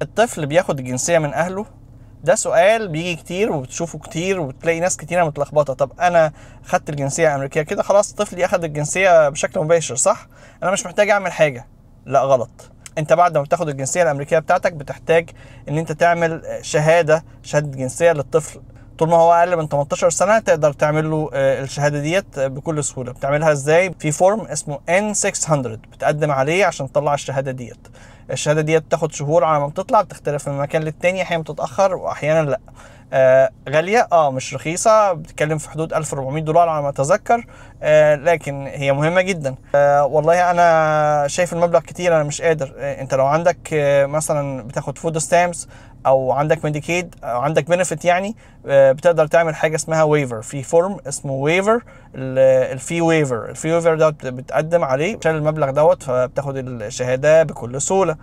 الطفل بياخد الجنسية من أهله؟ ده سؤال بيجي كتير وبتشوفه كتير وبتلاقي ناس كتيرة متلخبطة. طب أنا خدت الجنسية الأمريكية كده خلاص طفلي أخد الجنسية بشكل مباشر صح؟ أنا مش محتاج أعمل حاجة. لا غلط. أنت بعد ما بتاخد الجنسية الأمريكية بتاعتك بتحتاج إن أنت تعمل شهادة جنسية للطفل. طول ما هو أقل من 18 سنة تقدر تعمل له الشهادة ديت بكل سهولة. بتعملها إزاي؟ في فورم اسمه N600 بتقدم عليه عشان تطلع الشهادة ديت. الشهاده دي بتاخد شهور على ما بتطلع، بتختلف من مكان للتاني، احيانا بتتاخر واحيانا لا. غاليه مش رخيصه، بتتكلم في حدود $1400 على ما اتذكر. لكن هي مهمه جدا. والله انا شايف المبلغ كتير، انا مش قادر. انت لو عندك مثلا بتاخد فود ستامبس او عندك ميديكيد او عندك بنفيت يعني، بتقدر تعمل حاجه اسمها ويفر. في فورم اسمه ويفر، الفي ويفر ده بتقدم عليه عشان المبلغ دوت، فبتاخد الشهاده بكل سهوله.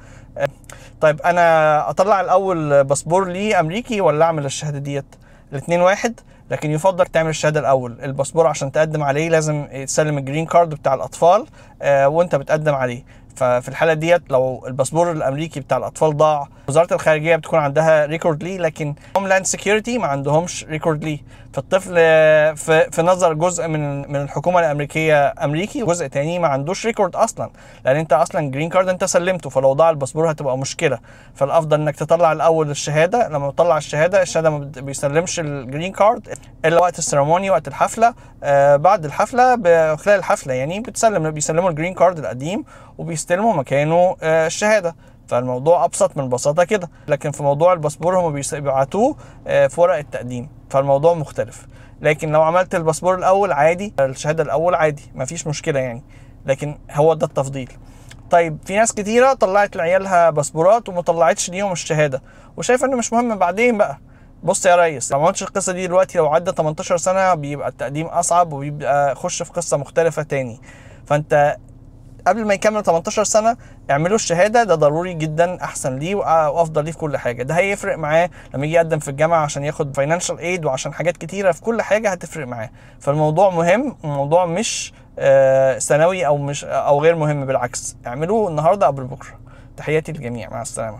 طيب انا اطلع الاول باسبور لي امريكي ولا اعمل الشهاده ديت؟ الاثنين واحد، لكن يفضل تعمل الشهاده الاول. الباسبور عشان تقدم عليه لازم تسلم الجرين كارد بتاع الاطفال وانت بتقدم عليه. ففي الحاله ديت لو الباسبور الامريكي بتاع الاطفال ضاع، وزاره الخارجيه بتكون عندها ريكورد ليه، لكن هوملاند سيكيورتي ما عندهمش ريكورد ليه. فالطفل في نظر جزء من الحكومه الامريكيه امريكي، وجزء تاني ما عندوش ريكورد اصلا، لان انت اصلا جرين كارد انت سلمته، فلو ضاع الباسبور هتبقى مشكله. فالافضل انك تطلع الاول الشهاده. لما تطلع الشهاده ما بيسلمش الجرين كارد الا وقت السيرموني، وقت الحفله. بعد الحفله خلال الحفله يعني بيسلموا الجرين كارد القديم وبيستلموا مكانه الشهاده. فالموضوع ابسط من بساطه كده. لكن في موضوع الباسبور هم بيبعتوه في ورق التقديم، فالموضوع مختلف. لكن لو عملت الباسبور الاول عادي، الشهاده الاول عادي، مفيش مشكله يعني. لكن هو ده التفضيل. طيب في ناس كتيره طلعت لعيالها باسبورات وما طلعتش ليهم الشهاده، وشايفه انه مش مهم بعدين بقى. بص يا ريس، لو ما عملتش القصه دي دلوقتي، لو عدى 18 سنه بيبقى التقديم اصعب وبيبقى خش في قصه مختلفه تاني. فانت قبل ما يكمل 18 سنه اعملوا الشهاده، ده ضروري جدا، احسن ليه وافضل ليه في كل حاجه. ده هيفرق معاه لما يجي يقدم في الجامعه عشان ياخد فاينانشال ايد، وعشان حاجات كتيره في كل حاجه هتفرق معاه. فالموضوع مهم، الموضوع مش ثانوي او مش او غير مهم، بالعكس اعملوه النهارده قبل بكره. تحياتي للجميع، مع السلامه.